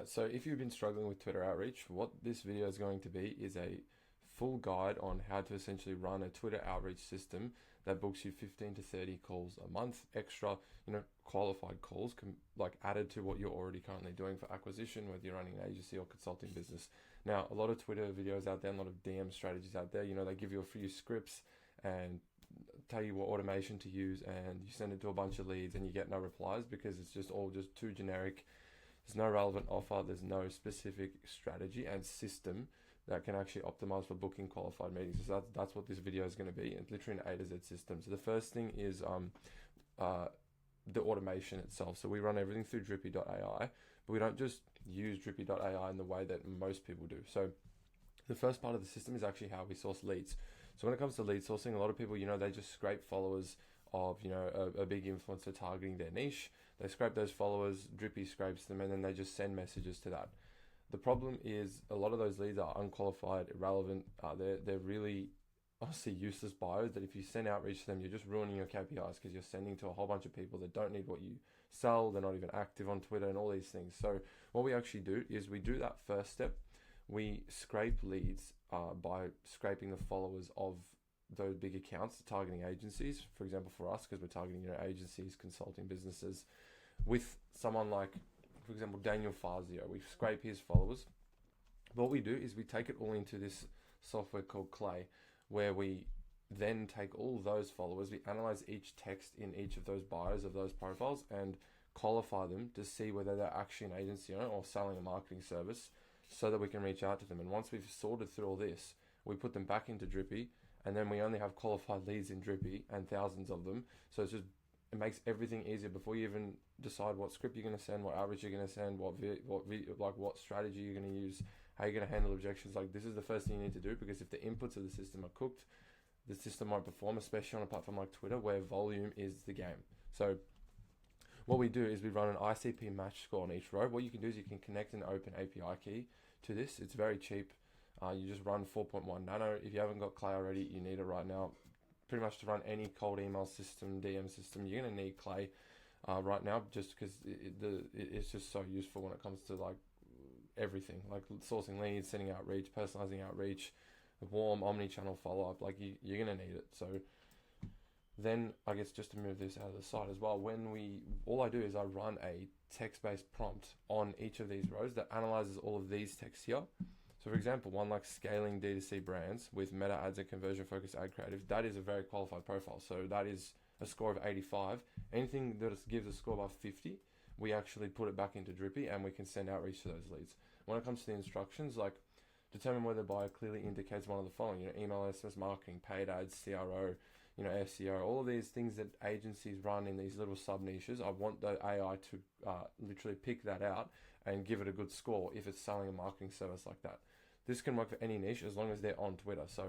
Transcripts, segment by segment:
Alright, so if you've been struggling with Twitter outreach, what this video is going to be is a full guide on how to essentially run a Twitter outreach system that books you 15 to 30 calls a month, extra, qualified calls, like added to what you're already currently doing for acquisition, whether you're running an agency or consulting business. Now, a lot of Twitter videos out there, a lot of DM strategies out there, they give you a few scripts and tell you what automation to use, and you send it to a bunch of leads and you get no replies because it's just all just too generic. There's no relevant offer, there's no specific strategy and system that can actually optimize for booking qualified meetings. So that's what this video is going to be. It's literally an A to Z system. So the first thing is the automation itself. So we run everything through Drippy.ai, but we don't just use Drippy.ai in the way that most people do. So the first part of the system is actually how we source leads. So when it comes to lead sourcing, a lot of people, they just scrape followers of a big influencer targeting their niche. They scrape those followers, Drippy scrapes them, and then they just send messages to that. The problem is a lot of those leads are unqualified, irrelevant. They're really honestly useless bios that if you send outreach to them, you're just ruining your KPIs because you're sending to a whole bunch of people that don't need what you sell. They're not even active on Twitter and all these things. So what we actually do is we do that first step. We scrape leads by scraping the followers of those big accounts, targeting agencies, for example, for us, because we're targeting agencies, consulting businesses, with someone like, for example, Daniel Fazio. We scrape his followers. But what we do is we take it all into this software called Clay, where we then take all those followers, we analyze each text in each of those bios of those profiles and qualify them to see whether they're actually an agency owner or selling a marketing service, so that we can reach out to them. And once we've sorted through all this, we put them back into Drippy, and then we only have qualified leads in Drippy and thousands of them. So it makes everything easier before you even decide what script you're going to send, what outreach you're going to send, what strategy you're going to use, how you're going to handle objections. Like, this is the first thing you need to do, because if the inputs of the system are cooked, the system won't perform, especially on a platform like Twitter where volume is the game. So what we do is we run an ICP match score on each row. What you can do is you can connect an open API key to this. It's very cheap. You just run 4.1 nano. If you haven't got Clay already, you need it right now. Pretty much to run any cold email system, DM system, you're going to need Clay right now, just because it's just so useful when it comes to like everything, like sourcing leads, sending outreach, personalizing outreach, warm omni-channel follow-up. Like you're going to need it. So then I guess just to move this out of the side as well, all I do is I run a text-based prompt on each of these rows that analyzes all of these texts here. So for example, one like scaling D2C brands with meta ads and conversion focused ad creative, that is a very qualified profile. So that is a score of 85. Anything that gives a score above 50, we actually put it back into Drippy and we can send outreach to those leads. When it comes to the instructions, like determine whether the buyer clearly indicates one of the following, email, SMS marketing, paid ads, CRO, SEO, all of these things that agencies run in these little sub niches. I want the AI to literally pick that out and give it a good score if it's selling a marketing service like that. This can work for any niche as long as they're on Twitter. So,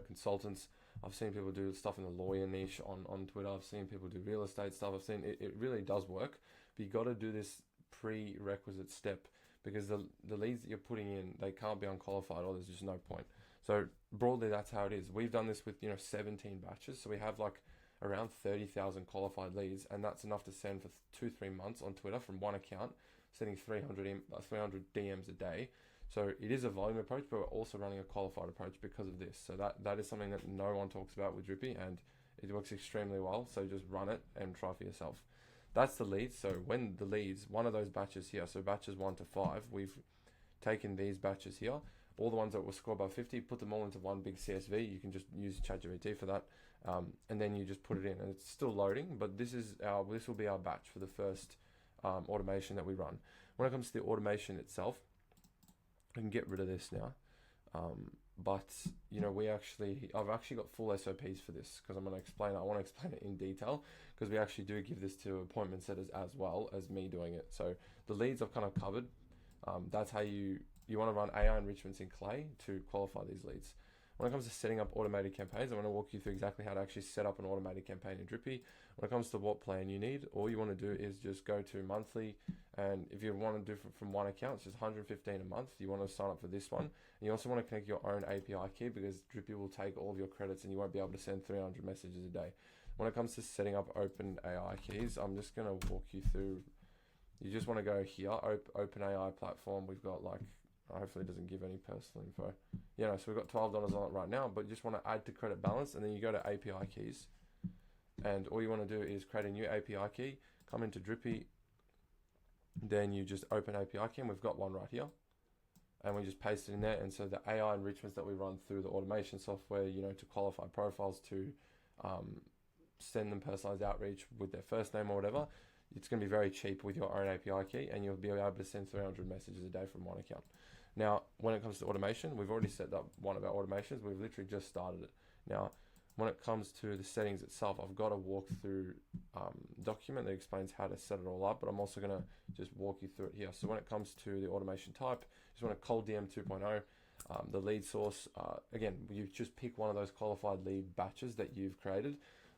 consultants, I've seen people do stuff in the lawyer niche on Twitter. I've seen people do real estate stuff. I've seen it really does work, but you got to do this prerequisite step, because the leads that you're putting in, they can't be unqualified or there's just no point. So broadly, that's how it is. We've done this with 17 batches, so we have like around 30,000 qualified leads, and that's enough to send for 2-3 months on Twitter from one account, sending 300 DMs a day. So it is a volume approach, but we're also running a qualified approach because of this. So that is something that no one talks about with Drippy, and it works extremely well. So just run it and try for yourself. That's the leads. So when the leads, one of those batches here, so batches 1 to 5, we've taken these batches here, all the ones that were scored above 50, put them all into one big CSV. You can just use ChatGPT for that, and then you just put it in, and it's still loading. But this will be our batch for the first automation that we run. When it comes to the automation itself, I can get rid of this now. But I've actually got full SOPs for this, because I want to explain it in detail, because we actually do give this to appointment setters as well as me doing it. So the leads I've kind of covered. That's how you want to run AI enrichments in Clay to qualify these leads. When it comes to setting up automated campaigns, I'm going to walk you through exactly how to actually set up an automated campaign in Drippy. When it comes to what plan you need, all you want to do is just go to monthly, and if you want to do it from one account, it's just 115 a month. You want to sign up for this one, and you also want to connect your own API key, because Drippy will take all of your credits and you won't be able to send 300 messages a day. When it comes to setting up open AI keys, I'm just going to walk you through you just want to go here, OpenAI platform. We've got like, hopefully it doesn't give any personal info. So we've got $12 on it right now, but you just want to add to credit balance, and then you go to API keys, and all you want to do is create a new API key, come into Drippy, then you just open API key, and we've got one right here, and we just paste it in there. And so the AI enrichments that we run through the automation software, to qualify profiles, to send them personalized outreach with their first name or whatever, it's going to be very cheap with your own API key, and you'll be able to send 300 messages a day from one account. Now, when it comes to automation, we've already set up one of our automations. We've literally just started it. Now, when it comes to the settings itself, I've got a walk through document that explains how to set it all up, but I'm also going to just walk you through it here. So when it comes to the automation type, you just want to cold DM 2.0. The lead source, again, you just pick one of those qualified lead batches that you've created.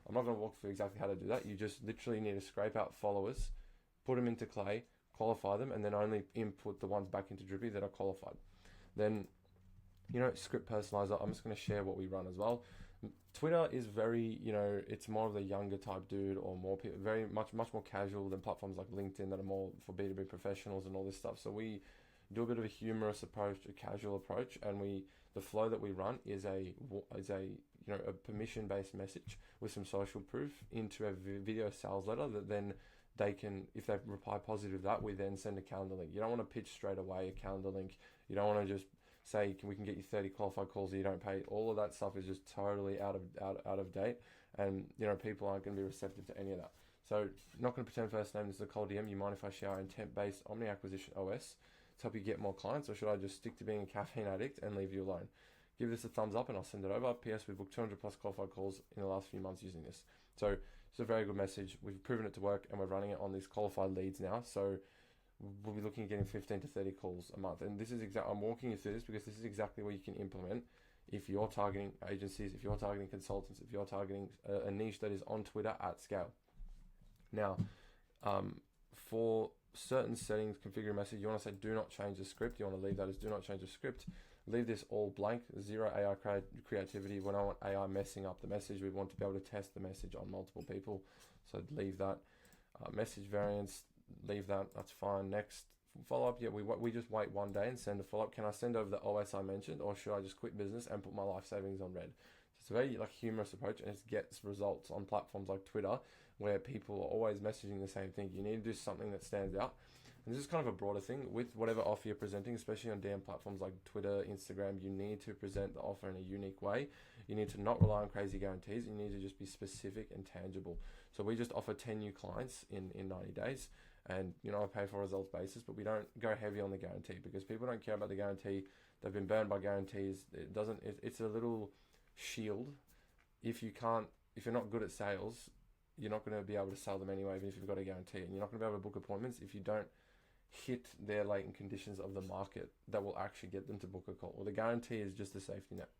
I'm not going to walk through exactly how to do that. You just literally need to scrape out followers, put them into Clay, qualify them, and then only input the ones back into Drippy that are qualified. Then, script personalizer, I'm just going to share what we run as well. Twitter is very, it's more of the younger type dude, or more people, very much more casual than platforms like LinkedIn that are more for B2B professionals and all this stuff. So we do a bit of a humorous approach, a casual approach, and the flow that we run is a permission-based message with some social proof into a video sales letter that then they can, if they reply positive to that, we then send a calendar link. You don't want to pitch straight away a calendar link. You don't want to just say we can get you 30 qualified calls and you don't pay. All of that stuff is just totally out of date, and people aren't going to be receptive to any of that. So not going to pretend first name. This is a cold DM. You mind if I share our intent-based Omni Acquisition OS to help you get more clients, or should I just stick to being a caffeine addict and leave you alone? Give this a thumbs up and I'll send it over. PS, we've booked 200 plus qualified calls in the last few months using this. So it's a very good message. We've proven it to work, and we're running it on these qualified leads now. So we'll be looking at getting 15 to 30 calls a month. And this is I'm walking you through this because this is exactly what you can implement if you're targeting agencies, if you're targeting consultants, if you're targeting a niche that is on Twitter at scale. Now, for certain settings, configure a message, you want to say do not change the script. You want to leave that as do not change the script. Leave this all blank, zero AI creativity. When I want AI messing up the message, we want to be able to test the message on multiple people. So leave that. Message variants, leave that. That's fine. Next, follow-up. Yeah, we just wait one day and send a follow-up. Can I send over the OS I mentioned, or should I just quit business and put my life savings on red? It's a very humorous approach, and it gets results on platforms like Twitter, where people are always messaging the same thing. You need to do something that stands out. And this is kind of a broader thing with whatever offer you're presenting, especially on DM platforms like Twitter, Instagram. You need to present the offer in a unique way. You need to not rely on crazy guarantees. You need to just be specific and tangible. So we just offer 10 new clients in 90 days, and I pay for a results basis, but we don't go heavy on the guarantee because people don't care about the guarantee. They've been burned by guarantees. It's a little shield. If you're not good at sales, you're not going to be able to sell them anyway, even if you've got a guarantee. And you're not going to be able to book appointments if you don't hit their latent conditions of the market that will actually get them to book a call. Well, the guarantee is just a safety net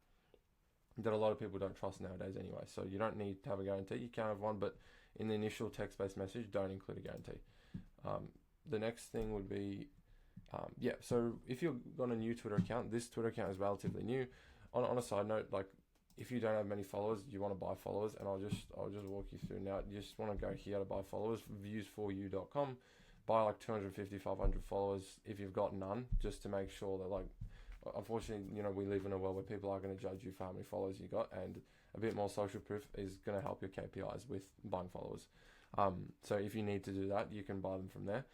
that a lot of people don't trust nowadays anyway. So you don't need to have a guarantee. You can have one, but in the initial text-based message, don't include a guarantee. The next thing would be, so if you've got a new Twitter account, this Twitter account is relatively new. On a side note, like if you don't have many followers, you want to buy followers, and I'll just walk you through now. You just want to go here to buy followers, views4you.com, buy like 250, 500 followers if you've got none, just to make sure that unfortunately, we live in a world where people are going to judge you for how many followers you got, and a bit more social proof is going to help your KPIs with buying followers. So if you need to do that, you can buy them from there.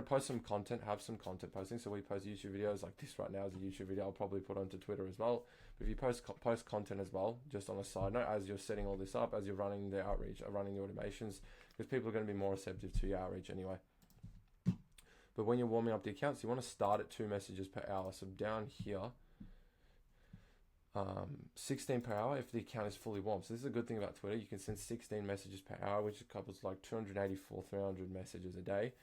Post some content, have some content posting. So we post YouTube videos like this right now is a YouTube video. I'll probably put onto Twitter as well. But if you post content as well, just on a side note, as you're setting all this up, as you're running the outreach, running the automations, because people are going to be more receptive to your outreach anyway. But when you're warming up the accounts, you want to start at 2 messages per hour. So down here, 16 per hour if the account is fully warm. So this is a good thing about Twitter. You can send 16 messages per hour, which covers like 284, 300 messages a day.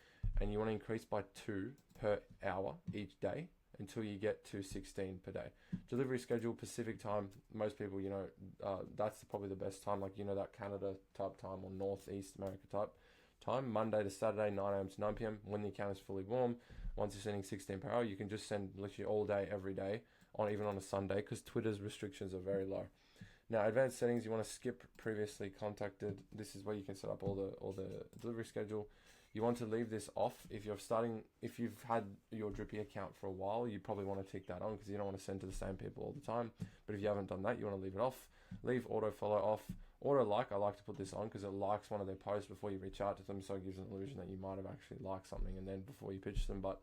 And you want to increase by 2 per hour each day until you get to 16 per day. Delivery schedule, Pacific time. Most people, that's probably the best time. Like, that Canada type time or Northeast America type time. Monday to Saturday, 9 a.m. to 9 p.m. when the account is fully warm. Once you're sending 16 per hour, you can just send literally all day, every day, even on a Sunday, because Twitter's restrictions are very low. Now, advanced settings, you want to skip previously contacted. This is where you can set up all the delivery schedule. You want to leave this off if you've had your Drippy account for a while. You probably want to tick that on because you don't want to send to the same people all the time. But if you haven't done that, you want to leave it off. Leave auto follow off. Auto like, I like to put this on because it likes one of their posts before you reach out to them, so it gives an illusion that you might have actually liked something and then before you pitch them. But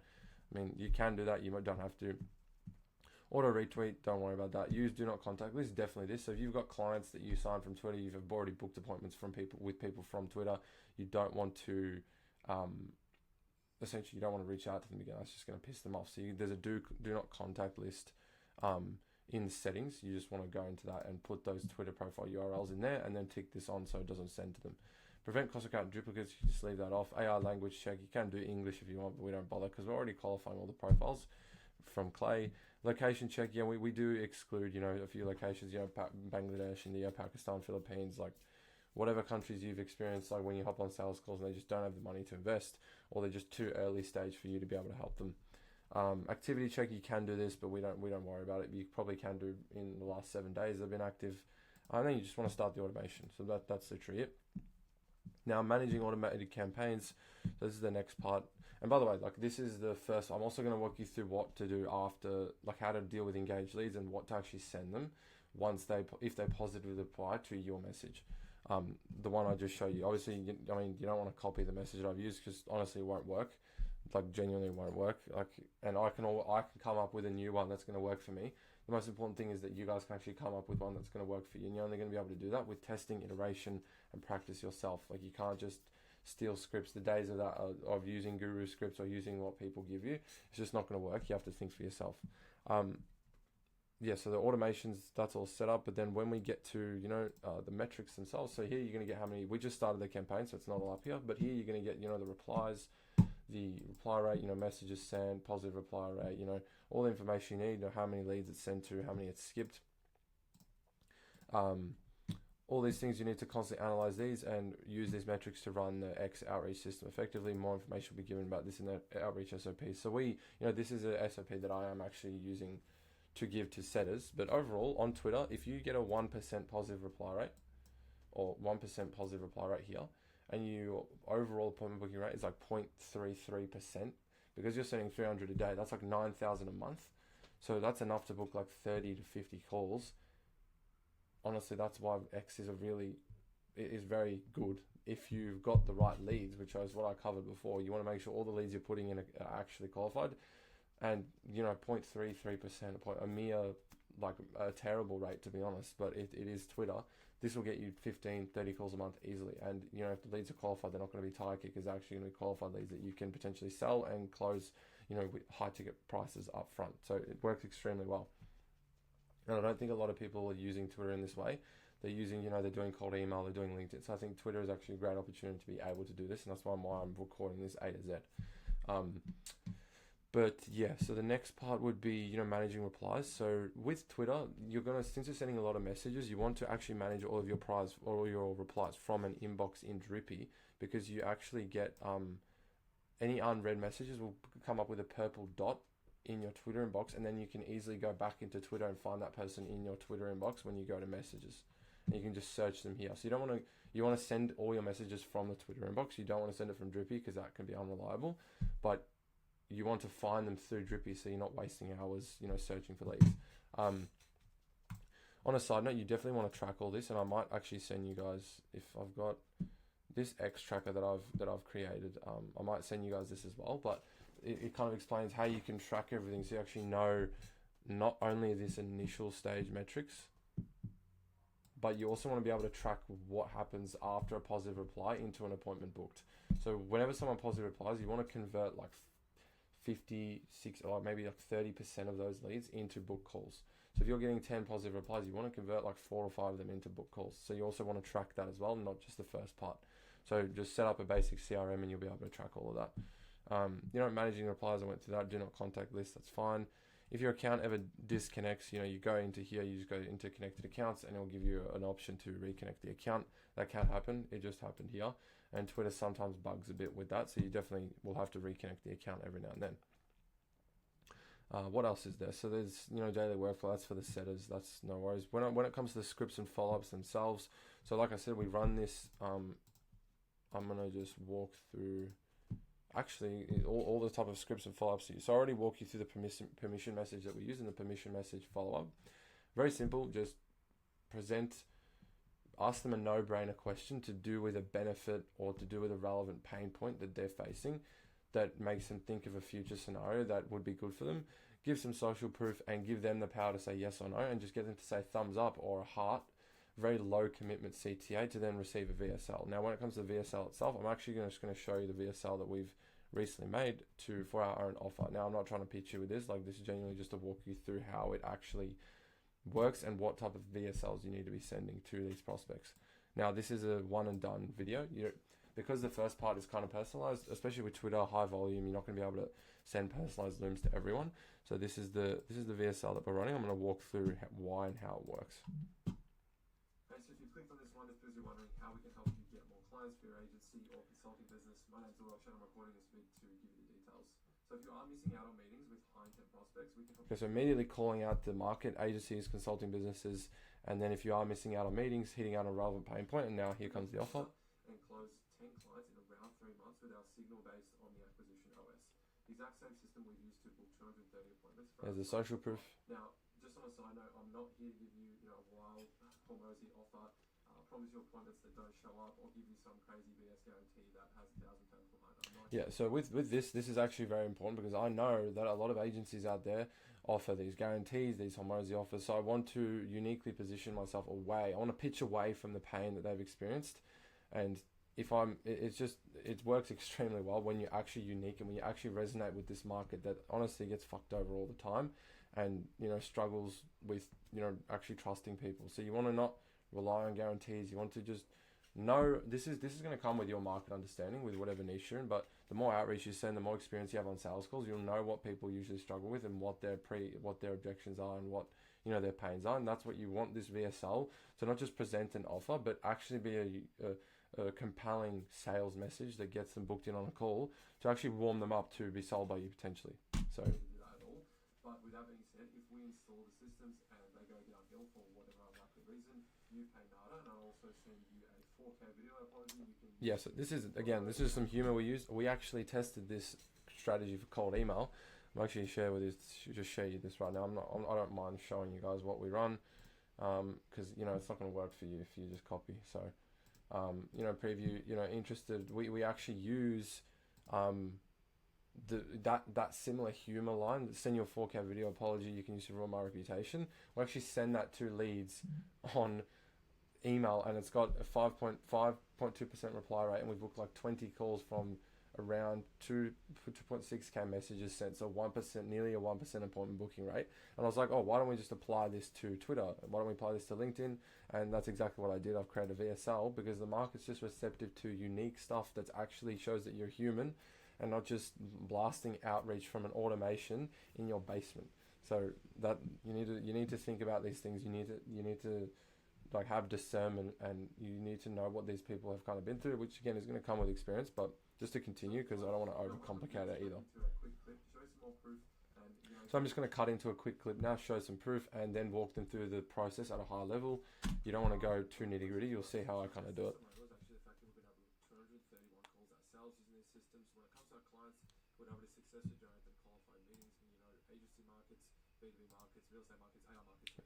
I mean, you can do that. You don't have to. Auto retweet, don't worry about that. Use do not contact list, definitely this. So if you've got clients that you sign from Twitter, you've already booked appointments with people from Twitter. You don't want to, essentially, you don't want to reach out to them again. That's just going to piss them off. So there's a do not contact list in the settings. You just want to go into that and put those Twitter profile URLs in there, and then tick this on so it doesn't send to them. Prevent cross account duplicates, you just leave that off. AR language check, you can do English if you want, but we don't bother because we're already qualifying all the profiles from Clay. Location check, yeah, we do exclude, a few locations, Bangladesh, India, Pakistan, Philippines, like whatever countries you've experienced, like when you hop on sales calls and they just don't have the money to invest, or they're just too early stage for you to be able to help them. Activity check, you can do this, but we don't worry about it. You probably can do in the last 7 days they've been active. And then you just want to start the automation. So that's literally it. Now, managing automated campaigns. So this is the next part. And by the way, like this is the first. I'm also going to walk you through what to do after, like how to deal with engaged leads and what to actually send them if they positively reply to your message. The one I just showed you. Obviously, you don't want to copy the message I've used because honestly, it won't work. Like genuinely won't work. And I can come up with a new one that's going to work for me. The most important thing is that you guys can actually come up with one that's going to work for you, and you're only going to be able to do that with testing, iteration, and practice yourself. Like you can't just steal scripts. The days of that of using guru scripts or using what people give you, it's just not going to work. You have to think for yourself. So the automations, that's all set up. But then when we get to the metrics themselves, so here you're going to get how many. We just started the campaign, so it's not all up here. But here you're going to get the replies, the reply rate, messages sent, positive reply rate, all the information you need, how many leads it's sent to, how many it's skipped. All these things you need to constantly analyze these and use these metrics to run the X outreach system effectively. More information will be given about this in the outreach SOP. So this is a SOP that I am actually using to give to setters. But overall on Twitter, if you get a 1% positive reply rate or 1% positive reply rate here, and your overall appointment booking rate is like 0.33%, because you're sending 300 a day, that's like 9,000 a month. So that's enough to book like 30 to 50 calls. Honestly, that's why X is very good. If you've got the right leads, which is what I covered before, you want to make sure all the leads you're putting in are actually qualified. And 0.33%, a terrible rate to be honest, but it is Twitter. This will get you 15, 30 calls a month easily. And, if the leads are qualified, they're not going to be tire kickers. They're actually going to be qualified leads that you can potentially sell and close, with high ticket prices up front. So it works extremely well. And I don't think a lot of people are using Twitter in this way. They're using, they're doing cold email, they're doing LinkedIn. So I think Twitter is actually a great opportunity to be able to do this. And that's why I'm recording this A to Z. But yeah, so the next part would be, managing replies. So with Twitter, since you're sending a lot of messages, you want to actually manage all of your replies from an inbox in Drippy, because you actually get any unread messages will come up with a purple dot in your Twitter inbox, and then you can easily go back into Twitter and find that person in your Twitter inbox when you go to messages. And you can just search them here. So you want to send all your messages from the Twitter inbox. You don't want to send it from Drippy because that can be unreliable. But you want to find them through Drippy, so you're not wasting hours, searching for leads. On a side note, you definitely want to track all this, and I might actually send you guys, if I've got this X tracker that I've created, I might send you guys this as well. But it kind of explains how you can track everything, so you actually know not only this initial stage metrics, but you also want to be able to track what happens after a positive reply into an appointment booked. So whenever someone positive replies, you want to convert like 56 or maybe like 30% of those leads into book calls. So if you're getting 10 positive replies, you want to convert like 4 or 5 of them into book calls. So you also want to track that as well, not just the first part. So just set up a basic CRM and you'll be able to track all of that. Managing replies, I went through that. Do not contact list, that's fine. If your account ever disconnects, you go into here, you just go into connected accounts, and it'll give you an option to reconnect the account. That can happen. It just happened here. And Twitter sometimes bugs a bit with that, so you definitely will have to reconnect the account every now and then. What else is there? So there's, daily workflow. That's for the setters. That's no worries. When it comes to the scripts and follow-ups themselves, so like I said, we run this. I'm going to just walk through actually all the type of scripts and follow-ups. So I already walk you through the permission message that we use and the permission message follow-up. Very simple, just ask them a no-brainer question to do with a benefit or to do with a relevant pain point that they're facing that makes them think of a future scenario that would be good for them. Give some social proof and give them the power to say yes or no, and just get them to say thumbs up or a heart. Very low commitment CTA to then receive a VSL. Now, when it comes to the VSL itself, I'm actually just going to show you the VSL that we've recently made for our own offer. Now, I'm not trying to pitch you with this. Like, this is genuinely just to walk you through how it actually works and what type of VSLs you need to be sending to these prospects. Now, this is a one and done video. Because the first part is kind of personalized, especially with Twitter, high volume, you're not going to be able to send personalized looms to everyone. So this is the VSL that we're running. I'm going to walk through why and how it works. Okay, so if you clicked on this one, it's because you're wondering how we can help you get more clients for your agency or consulting business. My name's Will Rockshan. I'm recording this vid to give you the details. So if you are missing out on meetings with high intent prospects, we can help. Okay, so immediately calling out the market, agencies, consulting businesses, and then if you are missing out on meetings, hitting out a relevant pain point, and now here comes the offer. And close 10 clients in around 3 months with our signal based on the acquisition OS. The exact same system we've used to book 230 appointments. There's the social proof. Now, just on a side note, I'm not here to give you, a wild, Hormozy offer, promise you appointments that don't show up, or give you some crazy BS guarantee that has 1,000 terms behind it. Yeah, so with this is actually very important because I know that a lot of agencies out there offer these guarantees, these Hormozy offers. So I want to uniquely position myself away. I want to pitch away from the pain that they've experienced. And it works extremely well when you're actually unique and when you actually resonate with this market that honestly gets fucked over all the time and, struggles with, actually trusting people. So you want to not rely on guarantees. You want to just know this is going to come with your market understanding with whatever niche you're in. But the more outreach you send, the more experience you have on sales calls, you'll know what people usually struggle with and what their objections are and what their pains are. And that's what you want this VSL to not just present an offer, but actually be a compelling sales message that gets them booked in on a call to actually warm them up to be sold by you potentially. So. But with that being said, if we install the systems and they go downhill for whatever unlikely reason, you pay nada, and I'll also send you a 4K video apology. Yeah, so this is some humor we used. We actually tested this strategy for cold email. I'm actually share you this right now. I don't mind showing you guys what we run, because it's not going to work for you if you just copy. So, preview. Interested. We actually use that similar humor line. Send you a 4K video apology. You can use to ruin my reputation. We actually send that to leads on email, and it's got a 5.2% reply rate, and we booked like 20 calls from around 2.6k messages sent, so 1%, nearly a 1% appointment booking rate. And I was like, oh, why don't we just apply this to Twitter? Why don't we apply this to LinkedIn? And that's exactly what I did. I've created a VSL because the market's just receptive to unique stuff that actually shows that you're human and not just blasting outreach from an automation in your basement. So that you need to think about these things. You need to like have discernment, and you need to know what these people have kind of been through, which again is going to come with experience. But just to continue, because I don't want to overcomplicate it either. So I'm just going to cut into a quick clip now, show some proof, and then walk them through the process at a high level. You don't want to go too nitty gritty. You'll see how I kind of do it.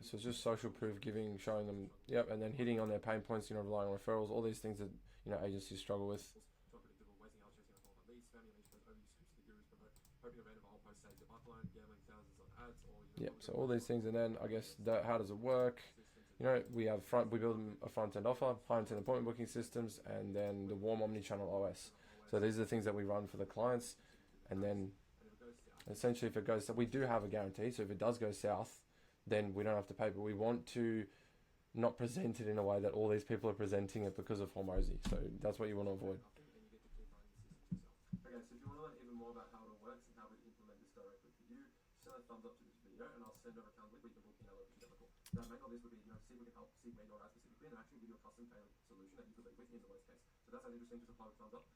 So it's just social proof, showing them, and then hitting on their pain points, relying on referrals, all these things that, agencies struggle with. So all these things, and then I guess how does it work? We build a front-end offer, high-intent appointment booking systems, and then the warm omni-channel OS. So these are the things that we run for the clients, and then essentially if it goes, so we do have a guarantee, so if it does go south, then we don't have to pay, but we want to not present it in a way that all these people are presenting it because of Hormozy. So that's what you want to avoid. Okay, so if you want to learn even more about how it all works and how we implement this directly for you, send a thumbs up to this video and I'll send over a calendar link where you can book in a local chemical. Now, main goal of this would be, see if we can help segment your ad specifically and actually give you a custom tailored solution that you could live with in the worst case. So that's interesting, just apply with thumbs up.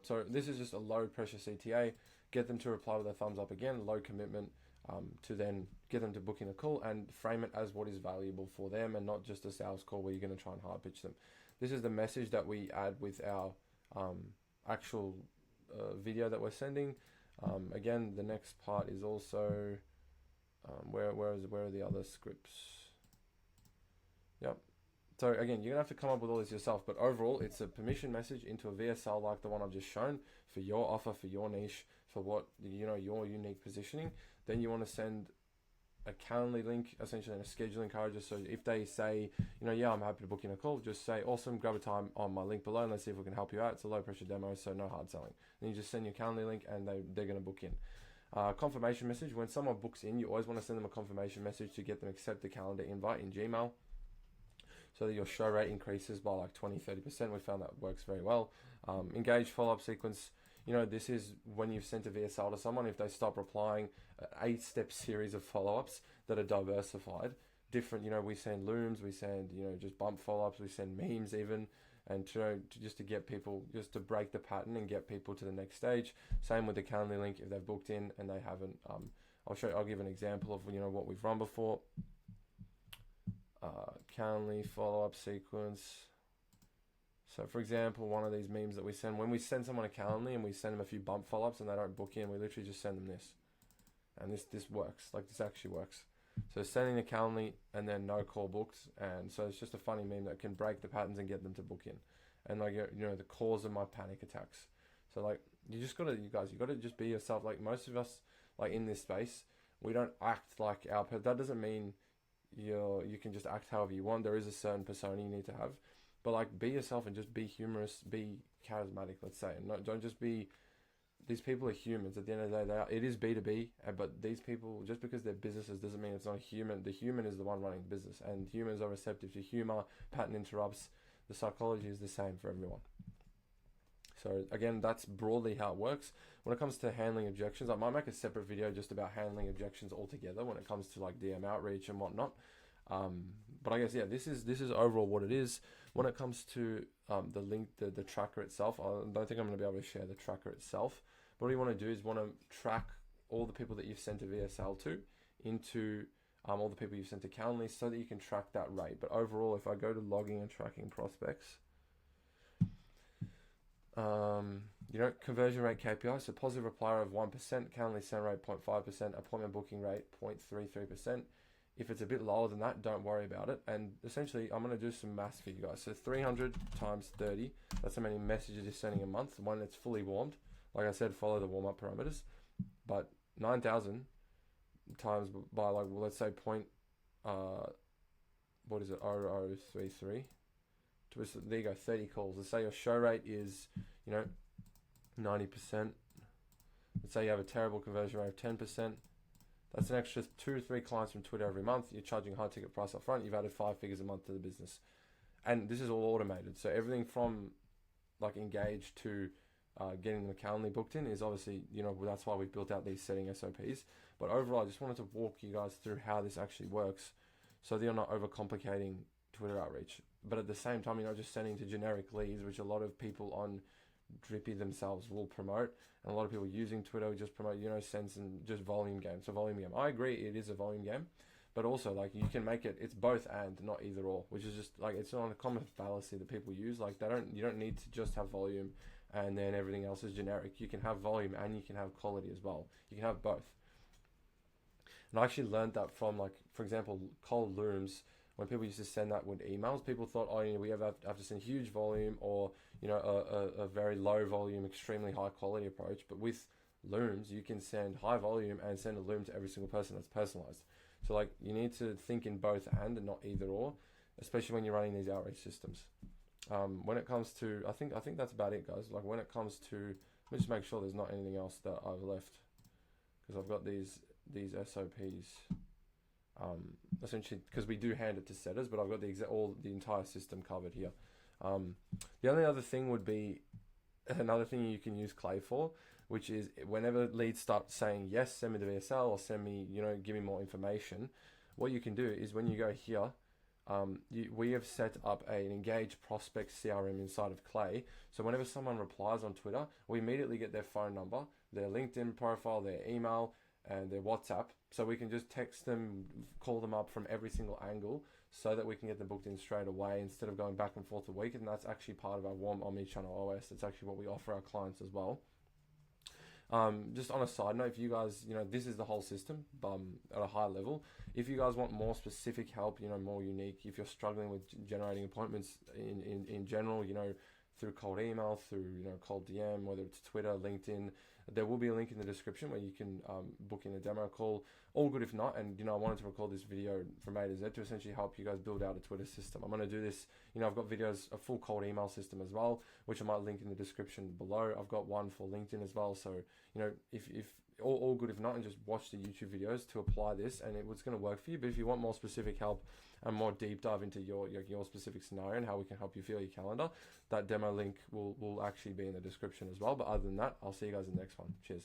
So this is just a low pressure CTA. Get them to reply with a thumbs up again, low commitment, to then get them to book in a call and frame it as what is valuable for them and not just a sales call where you're going to try and hard pitch them. This is the message that we add with our actual video that we're sending. Again, the next part is also where are the other scripts? Yep. So again, you're gonna have to come up with all this yourself, but overall, it's a permission message into a VSL like the one I've just shown for your offer, for your niche, for what your unique positioning. Then you want to send a Calendly link, essentially, and a scheduling card, just so if they say, yeah, I'm happy to book in a call, just say, awesome, grab a time on my link below and let's see if we can help you out. It's a low pressure demo, so no hard selling. Then you just send your Calendly link and they're going to book in. Confirmation message, when someone books in, you always want to send them a confirmation message to get them accept the calendar invite in Gmail, so that your show rate increases by like 20-30%. We found that works very well. Engage follow-up sequence. This is when you've sent a VSL to someone, if they stop replying, an 8-step series of follow-ups that are diversified. Different, we send looms, we send, just bump follow-ups, we send memes even, and just to get people, just to break the pattern and get people to the next stage. Same with the Calendly link, if they've booked in and they haven't. I'll give an example of, what we've run before. Calendly follow-up sequence. So for example, one of these memes that we send, when we send someone a Calendly and we send them a few bump follow-ups and they don't book in, we literally just send them this. And this works, this actually works. So sending the Calendly and then no call booked. And so it's just a funny meme that can break the patterns and get them to book in. And the cause of my panic attacks. So you gotta just be yourself. Most of us, in this space, we don't act like that doesn't mean you can just act however you want. There is a certain persona you need to have. But be yourself and just be humorous, be charismatic, let's say. And don't just be, these people are humans. At the end of the day, it is B2B, but these people, just because they're businesses doesn't mean it's not a human. The human is the one running the business, and humans are receptive to humor, pattern interrupts. The psychology is the same for everyone. So again, that's broadly how it works. When it comes to handling objections, I might make a separate video just about handling objections altogether when it comes to DM outreach and whatnot. But I guess, this is overall what it is. When it comes to the link, the tracker itself, I don't think I'm going to be able to share the tracker itself. But what you want to do is track all the people that you've sent a VSL to into all the people you've sent to Calendly, so that you can track that rate. But overall, if I go to logging and tracking prospects, conversion rate KPI, so positive reply rate of 1%, Calendly send rate 0.5%, appointment booking rate 0.33%. If it's a bit lower than that, don't worry about it. And essentially, I'm going to do some maths for you guys. So 300 times 30, that's how many messages you're sending a month when it's fully warmed. Like I said, follow the warm-up parameters. But 9,000 times by, let's say what is it, 0033. There you go, 30 calls. Let's say your show rate is, 90%. Let's say you have a terrible conversion rate of 10%. That's an extra 2 or 3 clients from Twitter every month. You're charging a high ticket price up front. You've added 5 figures a month to the business. And this is all automated. So everything from engage to getting the Calendly booked in is obviously, that's why we've built out these setting SOPs. But overall, I just wanted to walk you guys through how this actually works so that you're not overcomplicating Twitter outreach. But at the same time, you're not just sending to generic leads, which a lot of people on Drippy themselves will promote, and a lot of people using Twitter will just promote, sense and just volume game. So volume game, I agree, it is a volume game, but also you can make it's both and not either or, which is just it's not a common fallacy that people use. You don't need to just have volume and then everything else is generic. You can have volume and you can have quality as well. You can have both. And I actually learned that from for example, cold looms. When people used to send that with emails, people thought, we have to send huge volume or, a very low volume, extremely high quality approach. But with looms, you can send high volume and send a loom to every single person that's personalized. So you need to think in both and not either or, especially when you're running these outreach systems. When it comes to, I think that's about it, guys. When it comes to, let me just make sure there's not anything else that I've left, because I've got these SOPs. Essentially, because we do hand it to setters, but I've got the entire system covered here. The only other thing would be another thing you can use Clay for, which is whenever leads start saying yes, send me the VSL or send me, give me more information. What you can do is when you go here, we have set up an engaged prospect CRM inside of Clay. So whenever someone replies on Twitter, we immediately get their phone number, their LinkedIn profile, their email, and their WhatsApp, so we can just text them, call them up from every single angle, so that we can get them booked in straight away instead of going back and forth a week. And that's actually part of our warm omnichannel OS. It's actually what we offer our clients as well. Just on a side note, if you guys, this is the whole system at a high level. If you guys want more specific help, more unique, if you're struggling with generating appointments in general, through cold email, through, cold DM, whether it's Twitter, LinkedIn, there will be a link in the description where you can book in a demo call. All good if not. And, I wanted to record this video from A to Z to essentially help you guys build out a Twitter system. I'm going to do this, I've got videos, a full cold email system as well, which I might link in the description below. I've got one for LinkedIn as well. So, if all good if not, and just watch the YouTube videos to apply this, and it's going to work for you. But if you want more specific help and more deep dive into your specific scenario and how we can help you fill your calendar, that demo link will actually be in the description as well. But other than that, I'll see you guys in the next one. Cheers.